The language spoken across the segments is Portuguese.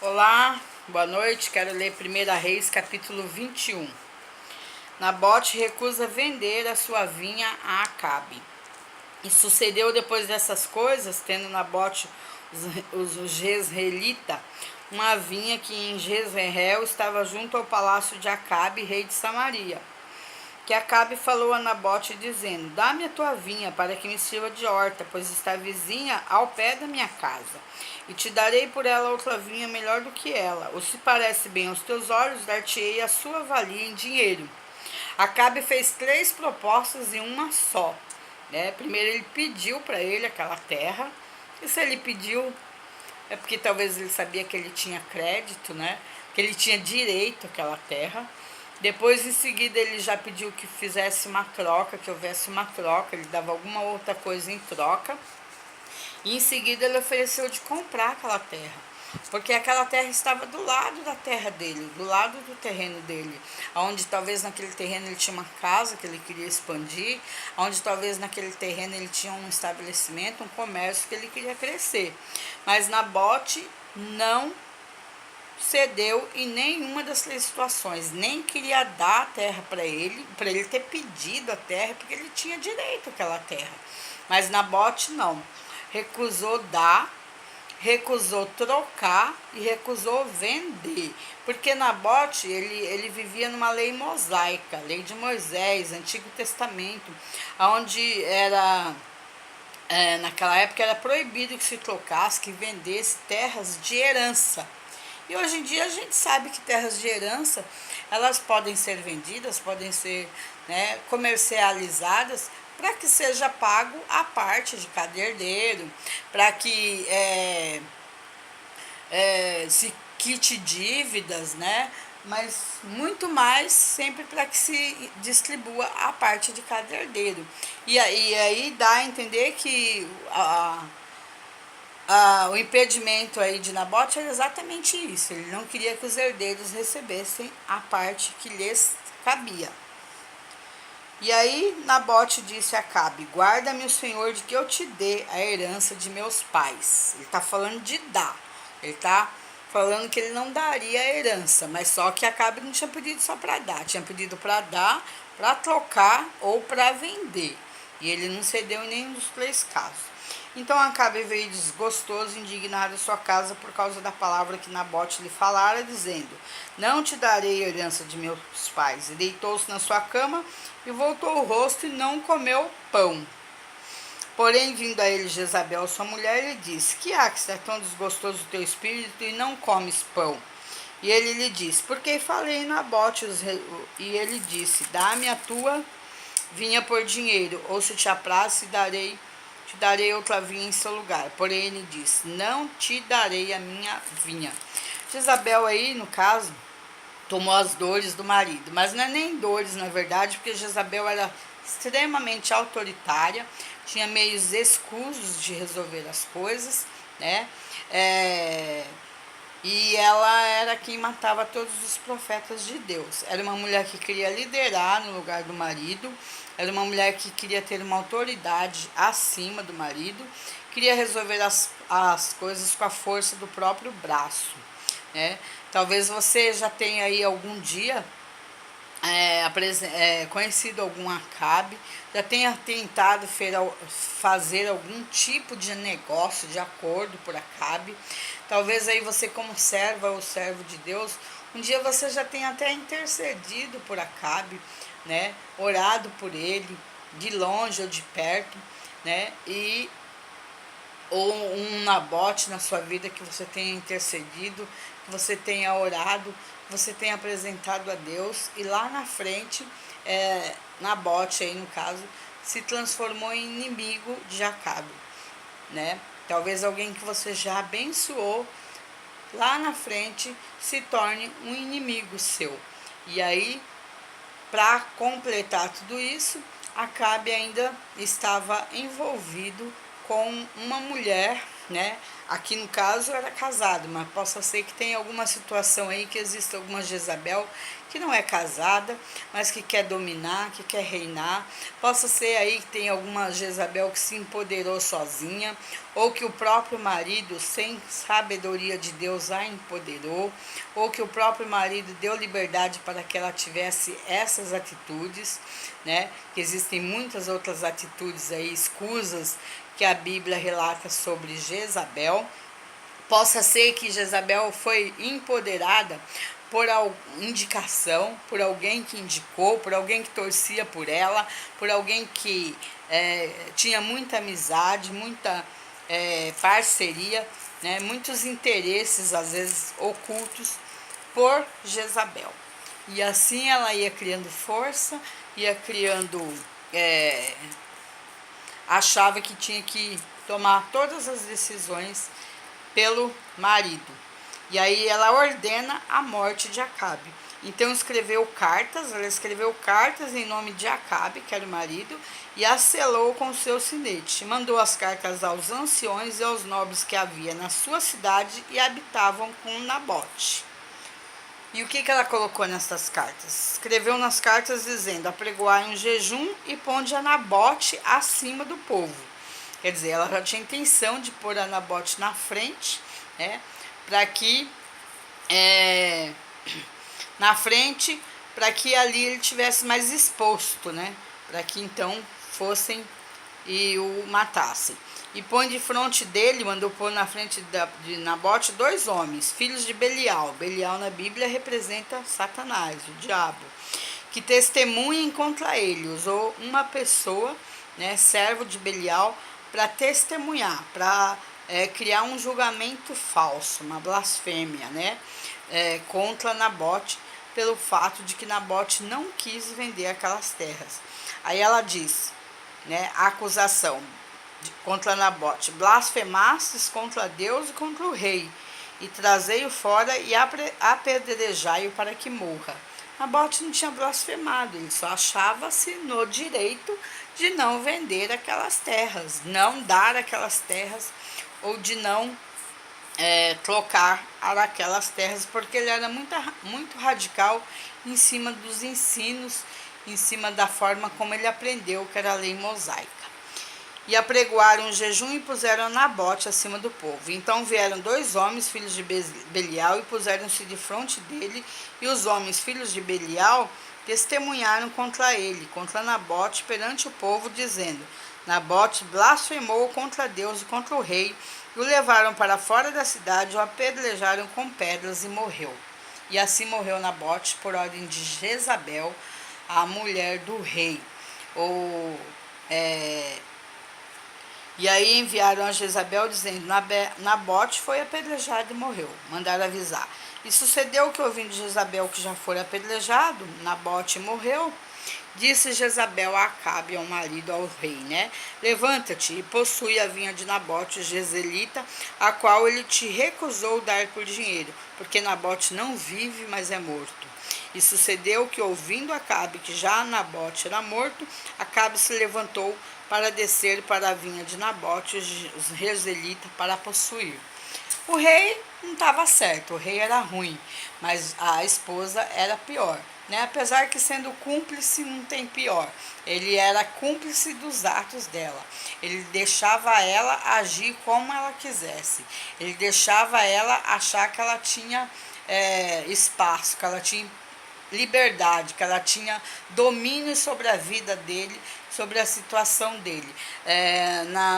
Olá, boa noite. Quero ler 1 Reis, capítulo 21. Nabote recusa vender a sua vinha a Acabe. E sucedeu depois dessas coisas, tendo Nabote os Jezreelita, uma vinha que em Jezreel estava junto ao palácio de Acabe, rei de Samaria. Que Acabe falou a Nabote, dizendo: Dá-me a tua vinha, para que me sirva de horta, pois está vizinha ao pé da minha casa. E te darei por ela outra vinha melhor do que ela. Ou se parece bem aos teus olhos, dar-te-ei a sua valia em dinheiro. Acabe fez 3 propostas em uma só. Primeiro ele pediu para ele aquela terra. E se ele pediu, é porque talvez ele sabia que ele tinha crédito, que ele tinha direito àquela terra. Depois, em seguida, ele já pediu que fizesse uma troca, que houvesse uma troca, ele dava alguma outra coisa em troca. E em seguida ele ofereceu de comprar aquela terra, porque aquela terra estava do lado da terra dele, do lado do terreno dele, onde talvez naquele terreno ele tinha uma casa que ele queria expandir, onde talvez naquele terreno ele tinha um estabelecimento, um comércio que ele queria crescer. Mas Nabote não cedeu em nenhuma das 3 situações, nem queria dar a terra para ele ter pedido a terra, porque ele tinha direito àquela terra. Mas Nabote não, recusou dar, recusou trocar e recusou vender, porque Nabote ele vivia numa lei mosaica, lei de Moisés, Antigo Testamento, onde naquela época era proibido que se trocasse, que vendesse terras de herança. E hoje em dia a gente sabe que terras de herança, elas podem ser vendidas, podem ser comercializadas, para que seja pago a parte de cada herdeiro, para que se quite dívidas, mas muito mais sempre para que se distribua a parte de cada herdeiro. E aí dá a entender que o impedimento aí de Nabote era exatamente isso. Ele não queria que os herdeiros recebessem a parte que lhes cabia. E aí Nabote disse a Acabe: Guarda-me o Senhor de que eu te dê a herança de meus pais. Ele está falando de dar. Ele está falando que ele não daria a herança, mas só que Acabe não tinha pedido só para dar. Tinha pedido para dar, para trocar ou para vender. E ele não cedeu em nenhum dos 3 casos. Então Acabe veio desgostoso, indignado à sua casa por causa da palavra que Nabote lhe falara, dizendo: Não te darei a herança de meus pais. E deitou-se na sua cama e voltou o rosto e não comeu pão. Porém, vindo a ele Jezabel, sua mulher, lhe disse: Que há que está tão desgostoso o teu espírito e não comes pão? E ele lhe disse: Porque falei em Nabote. E ele disse: Dá-me a tua vinha por dinheiro, ou se te apraz, te darei outra vinha em seu lugar. Porém ele disse: Não te darei a minha vinha. Jezabel aí, no caso, tomou as dores do marido, mas não é nem dores, na verdade, porque Jezabel era extremamente autoritária, tinha meios escusos de resolver as coisas, e ela era quem matava todos os profetas de Deus. Era uma mulher que queria liderar no lugar do marido, era uma mulher que queria ter uma autoridade acima do marido, queria resolver as coisas com a força do próprio braço. Talvez você já tenha aí algum dia conhecido algum Acabe, já tenha tentado fazer algum tipo de negócio de acordo por Acabe. Talvez aí você, como serva ou servo de Deus, um dia você já tenha até intercedido por Acabe, orado por ele, de longe ou de perto, ou um Nabote na sua vida que você tenha intercedido, que você tenha orado, que você tenha apresentado a Deus, e lá na frente, Nabote aí no caso, se transformou em inimigo de Acabe, Talvez alguém que você já abençoou, lá na frente, se torne um inimigo seu. E aí, para completar tudo isso, Acabe ainda estava envolvido com uma mulher né? Aqui no caso era casado, mas possa ser que tenha alguma situação aí que exista alguma Jezabel que não é casada, mas que quer dominar, que quer reinar. Possa ser aí que tem alguma Jezabel que se empoderou sozinha, ou que o próprio marido, sem sabedoria de Deus, a empoderou, ou que o próprio marido deu liberdade para que ela tivesse essas atitudes, né? Que existem muitas outras atitudes aí, escusas, que a Bíblia relata sobre Jezabel. Possa ser que Jezabel foi empoderada por indicação, por alguém que indicou, por alguém que torcia por ela, por alguém que tinha muita amizade, muita parceria, né, muitos interesses, às vezes ocultos, por Jezabel. E assim ela ia criando força, ia criando. Achava que tinha que tomar todas as decisões pelo marido. E aí ela ordena a morte de Acabe. Então ela escreveu cartas em nome de Acabe, que era o marido, e as selou com seu sinete. Mandou as cartas aos anciões e aos nobres que havia na sua cidade e habitavam com Nabote. E o que ela colocou nessas cartas? Escreveu nas cartas dizendo: apregoai um jejum e ponde a Nabote acima do povo. Quer dizer, ela já tinha intenção de pôr a Nabote na frente, né? Para que para que ali ele tivesse mais exposto, né? Para que então fossem e o matassem. E põe de frente dele, mandou pôr na frente de Nabote 2 homens, filhos de Belial. Belial na Bíblia representa Satanás, o diabo, que testemunhem contra ele. Usou uma pessoa, né, servo de Belial, para testemunhar, para criar um julgamento falso, uma blasfêmia, né, contra Nabote, pelo fato de que Nabote não quis vender aquelas terras. Aí ela diz, né, a acusação contra Nabote: blasfemastes contra Deus e contra o rei, e trazei-o fora e apedrejai-o para que morra. Nabote não tinha blasfemado, ele só achava-se no direito de não vender aquelas terras, não dar aquelas terras, ou de não trocar aquelas terras, porque ele era muito radical em cima dos ensinos, em cima da forma como ele aprendeu, que era a lei mosaica. E apregoaram um jejum e puseram Nabote acima do povo. Então vieram 2 homens, filhos de Belial, e puseram-se de frente dele, e os homens, filhos de Belial, testemunharam contra ele, contra Nabote, perante o povo, dizendo: Nabote blasfemou contra Deus e contra o rei, e o levaram para fora da cidade, o apedrejaram com pedras e morreu. E assim morreu Nabote por ordem de Jezabel, a mulher do rei. E aí enviaram a Jezabel dizendo: Nabote foi apedrejado e morreu. Mandaram avisar. E sucedeu que, ouvindo Jezabel que já fora apedrejado, Nabote morreu. Disse Jezabel a Acabe, ao marido, ao rei, né? Levanta-te e possui a vinha de Nabote, Jezreelita, a qual ele te recusou dar por dinheiro, porque Nabote não vive, mas é morto. E sucedeu que, ouvindo Acabe que já Nabote era morto, Acabe se levantou para descer para a vinha de Nabote, os Jezreelita, para possuir. O rei não estava certo, o rei era ruim, mas a esposa era pior, né? Apesar que, sendo cúmplice, não tem pior. Ele era cúmplice dos atos dela. Ele deixava ela agir como ela quisesse. Ele deixava ela achar que ela tinha espaço, que ela tinha liberdade, que ela tinha domínio sobre a vida dele, sobre a situação dele.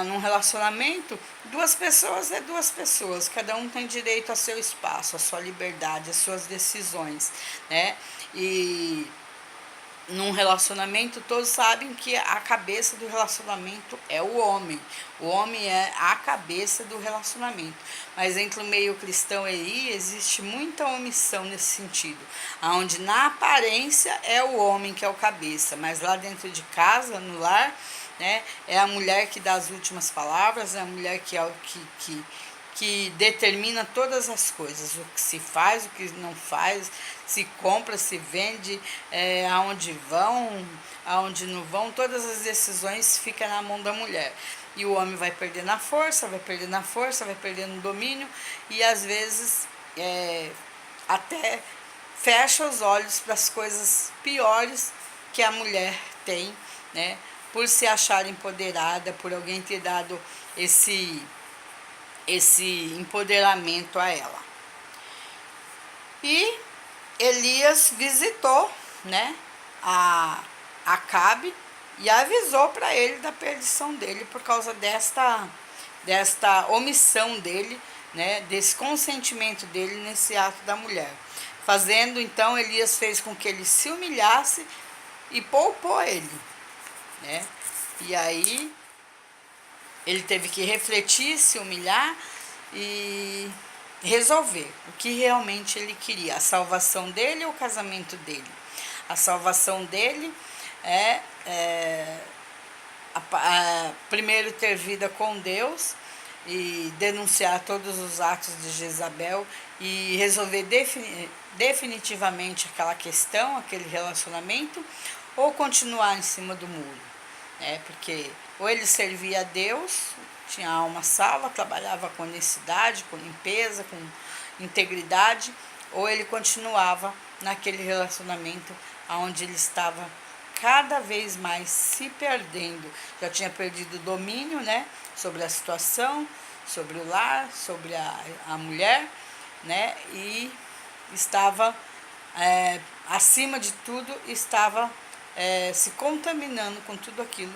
Num relacionamento, 2 pessoas é 2 pessoas, cada um tem direito ao seu espaço, à sua liberdade, às suas decisões, né? E num relacionamento, todos sabem que a cabeça do relacionamento é o homem. O homem é a cabeça do relacionamento. Mas entre o meio cristão aí existe muita omissão nesse sentido, onde na aparência é o homem que é o cabeça, mas lá dentro de casa, no lar, né, é a mulher que dá as últimas palavras, é a mulher que é o que determina todas as coisas, o que se faz, o que não faz, se compra, se vende, aonde vão, aonde não vão, todas as decisões ficam na mão da mulher. E o homem vai perdendo a força, vai perdendo a força, vai perdendo o domínio e às vezes até fecha os olhos para as coisas piores que a mulher tem, né? Por se achar empoderada, por alguém ter dado esse empoderamento a ela. E Elias visitou, né, a Acabe e avisou para ele da perdição dele por causa desta omissão dele, né, desse consentimento dele nesse ato da mulher. Fazendo, então, Elias fez com que ele se humilhasse e poupou ele, né? E aí ele teve que refletir, se humilhar e resolver o que realmente ele queria, a salvação dele ou o casamento dele. A salvação dele primeiro ter vida com Deus e denunciar todos os atos de Jezabel e resolver definitivamente aquela questão, aquele relacionamento, ou continuar em cima do muro, né? Porque ou ele servia a Deus, tinha a alma salva, trabalhava com honestidade, com limpeza, com integridade, ou ele continuava naquele relacionamento onde ele estava cada vez mais se perdendo. Já tinha perdido o domínio, né, sobre a situação, sobre o lar, sobre a mulher, né, e estava, acima de tudo, estava se contaminando com tudo aquilo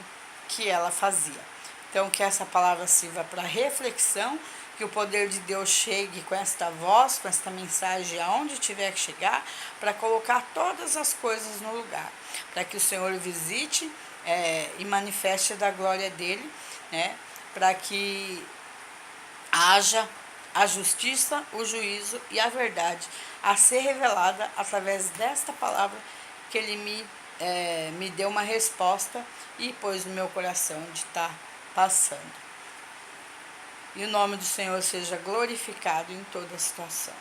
que ela fazia. Então, que essa palavra sirva para reflexão, que o poder de Deus chegue com esta voz, com esta mensagem aonde tiver que chegar, para colocar todas as coisas no lugar, para que o Senhor visite e manifeste da glória dele, né, para que haja a justiça, o juízo e a verdade a ser revelada através desta palavra que ele me deu uma resposta e pôs no meu coração de estar passando. E o nome do Senhor seja glorificado em toda a situação.